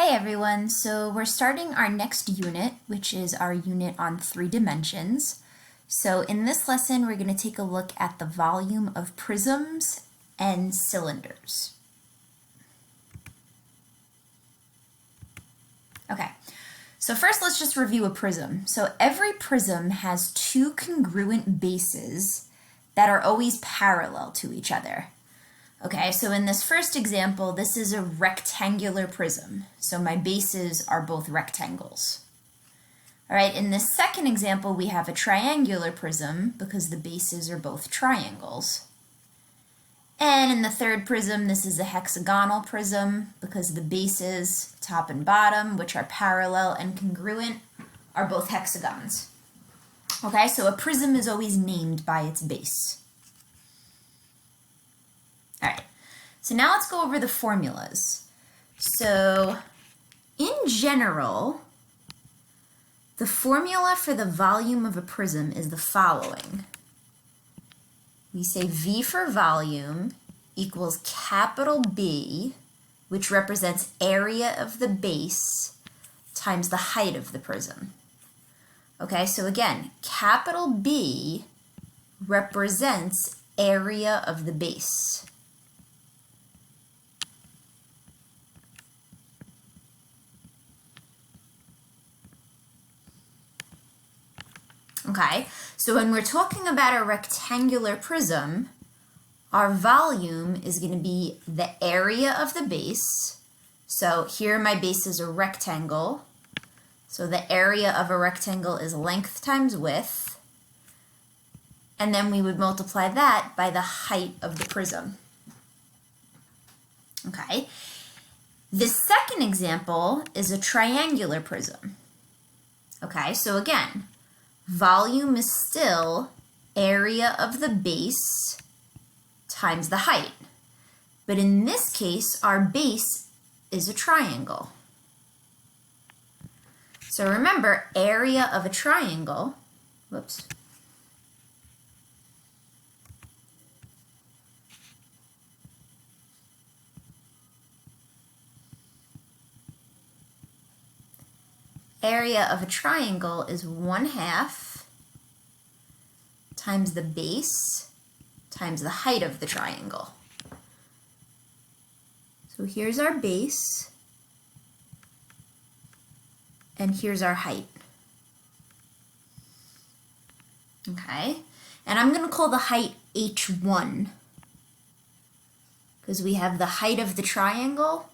Hey everyone, so we're starting our next unit, which is our unit on 3 dimensions. So in this lesson, we're going to take a look at the volume of prisms and cylinders. Okay, so first let's just review a prism. So every prism has two congruent bases that are always parallel to each other. Okay, so in this first example, this is a rectangular prism. So my bases are both rectangles. All right, in this second example, we have a triangular prism because the bases are both triangles. And in the third prism, this is a hexagonal prism because the bases, top and bottom, which are parallel and congruent, are both hexagons. Okay, so a prism is always named by its base. All right, so now let's go over the formulas. So in general, the formula for the volume of a prism is the following. We say V for volume equals capital B, which represents area of the base, times the height of the prism. Okay, so again, capital B represents area of the base. Okay, so when we're talking about a rectangular prism, our volume is going to be the area of the base. So here my base is a rectangle. So the area of a rectangle is length times width. And then we would multiply that by the height of the prism. Okay, the second example is a triangular prism. Okay, so again, volume is still area of the base times the height. But in this case, our base is a triangle. So remember, area of a triangle, area of a triangle is 1/2 times the base times the height of the triangle. So here's our base, and here's our height. Okay, and I'm going to call the height H1 because we have the height of the triangle,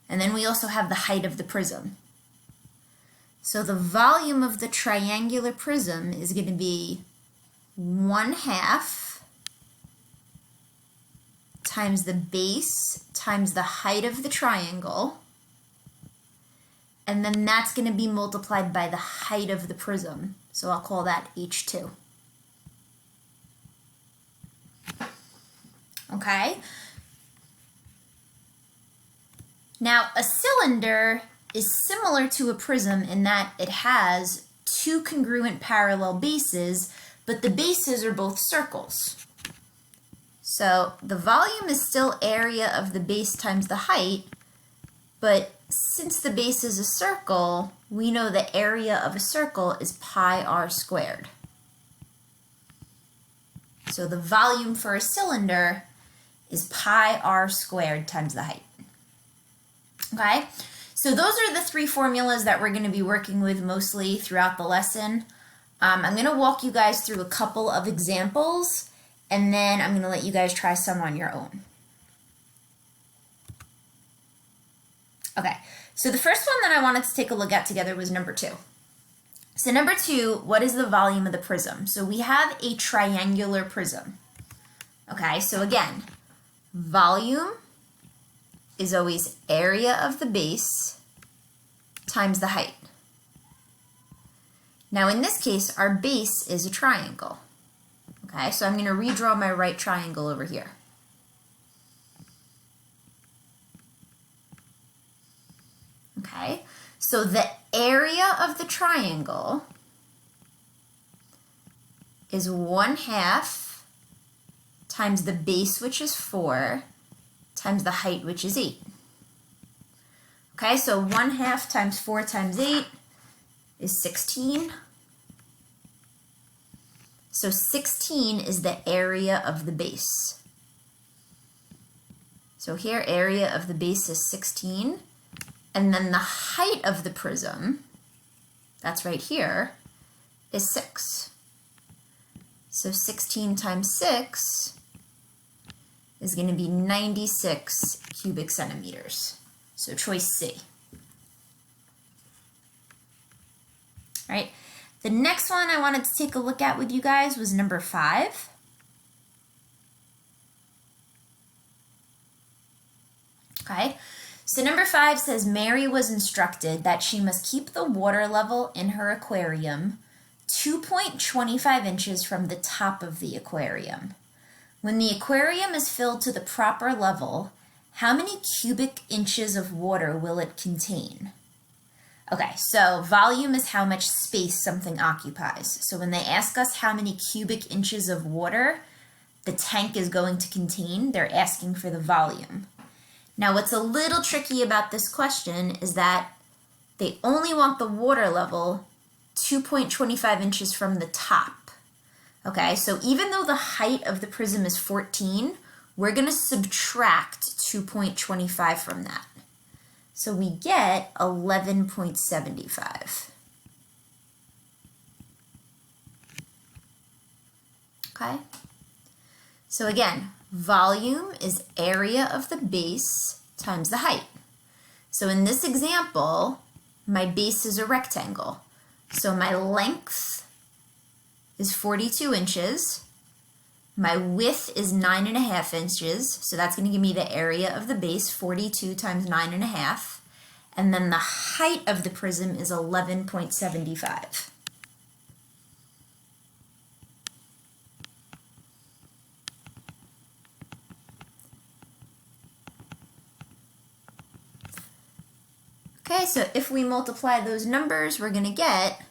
and then we also have the height of the prism. So the volume of the triangular prism is going to be 1/2 times the base times the height of the triangle, and then that's going to be multiplied by the height of the prism. So I'll call that H2. Okay? Now, a cylinder is similar to a prism in that it has two congruent parallel bases, but the bases are both circles. So the volume is still area of the base times the height, but since the base is a circle, we know the area of a circle is pi r squared. So the volume for a cylinder is pi r squared times the height. Okay? So those are the 3 formulas that we're going to be working with mostly throughout the lesson. I'm going to walk you guys through a couple of examples, and then I'm going to let you guys try some on your own. Okay, so the first one that I wanted to take a look at together was number 2. So number 2, what is the volume of the prism? So we have a triangular prism. Okay, so again, volume is always area of the base times the height. Now in this case, our base is a triangle. Okay, so I'm going to redraw my right triangle over here. Okay, so the area of the triangle is 1/2 times the base, which is 4, times the height, which is 8. Okay, so 1/2 times 4 times 8 is 16. So 16 is the area of the base. So here, area of the base is 16. And then the height of the prism, that's right here, is 6. So 16 times 6 is going to be 96 cubic centimeters. So choice C. All right. The next one I wanted to take a look at with you guys was number 5. Okay. So number 5 says Mary was instructed that she must keep the water level in her aquarium 2.25 inches from the top of the aquarium. When the aquarium is filled to the proper level, how many cubic inches of water will it contain? Okay, so volume is how much space something occupies. So when they ask us how many cubic inches of water the tank is going to contain, they're asking for the volume. Now, what's a little tricky about this question is that they only want the water level 2.25 inches from the top. Okay, so even though the height of the prism is 14, we're going to subtract 2.25 from that. So we get 11.75. Okay, so again, volume is area of the base times the height. So in this example, my base is a rectangle. So my length is 42 inches. My width is 9.5 inches. So that's going to give me the area of the base, 42 times 9.5. And then the height of the prism is 11.75. Okay, so if we multiply those numbers, we're going to get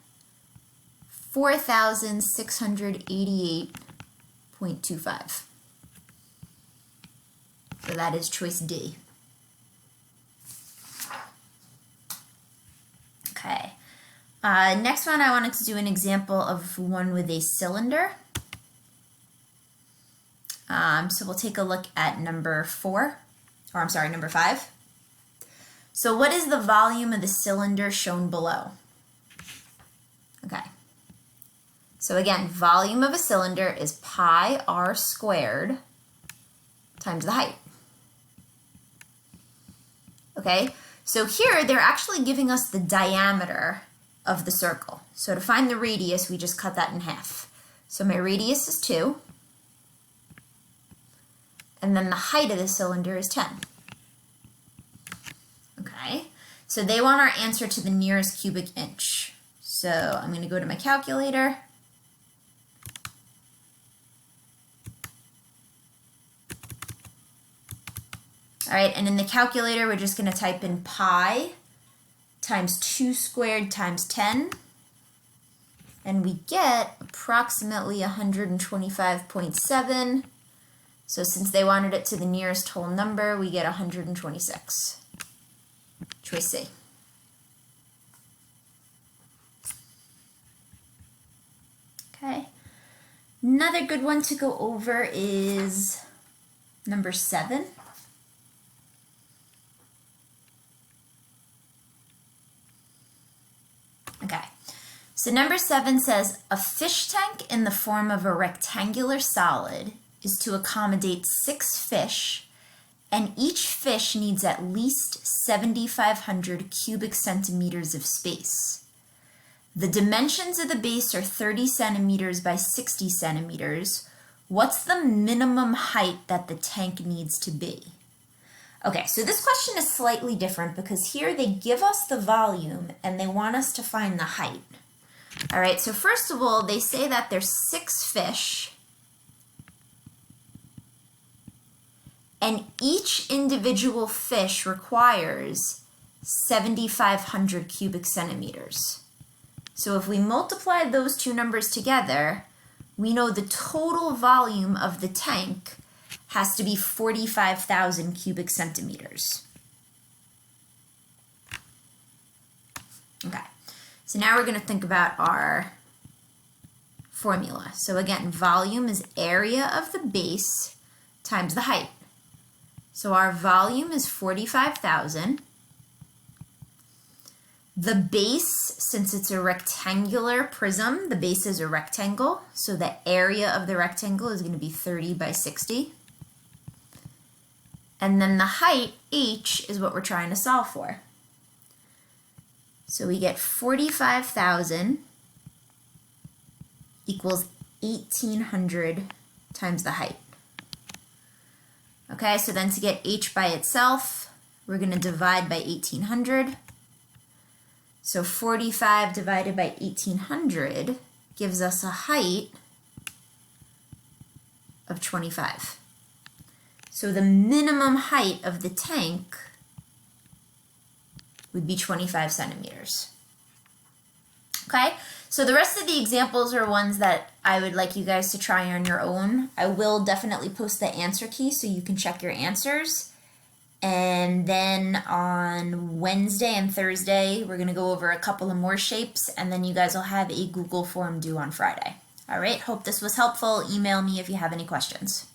4,688.25. So that is choice D. Okay. Next one, I wanted to do an example of one with a cylinder. So we'll take a look at number 5. So what is the volume of the cylinder shown below? Okay. So again, volume of a cylinder is pi r squared times the height. Okay, so here they're actually giving us the diameter of the circle. So to find the radius, we just cut that in half. So my radius is 2. And then the height of the cylinder is 10. Okay, so they want our answer to the nearest cubic inch. So I'm going to go to my calculator. All right, and in the calculator, we're just going to type in pi times 2 squared times 10. And we get approximately 125.7. So since they wanted it to the nearest whole number, we get 126. Choice C. Okay. Another good one to go over is number 7. Okay. So number 7 says, a fish tank in the form of a rectangular solid is to accommodate 6 fish, and each fish needs at least 7,500 cubic centimeters of space. The dimensions of the base are 30 centimeters by 60 centimeters. What's the minimum height that the tank needs to be? Okay, so this question is slightly different because here they give us the volume and they want us to find the height. All right, so first of all, they say that there's 6 fish, and each individual fish requires 7,500 cubic centimeters. So if we multiply those two numbers together, we know the total volume of the tank has to be 45,000 cubic centimeters. So now we're going to think about our formula. So again, volume is area of the base times the height. So our volume is 45,000. The base, since it's a rectangular prism, the base is a rectangle, so the area of the rectangle is going to be 30 by 60. And then the height, h, is what we're trying to solve for. So we get 45,000 equals 1,800 times the height. Okay, so then to get h by itself, we're going to divide by 1,800. So 45 divided by 1,800 gives us a height of 25. So the minimum height of the tank would be 25 centimeters. Okay, so the rest of the examples are ones that I would like you guys to try on your own. I will definitely post the answer key so you can check your answers. And then on Wednesday and Thursday, we're going to go over a couple of more shapes, and then you guys will have a Google form due on Friday. All right, hope this was helpful. Email me if you have any questions.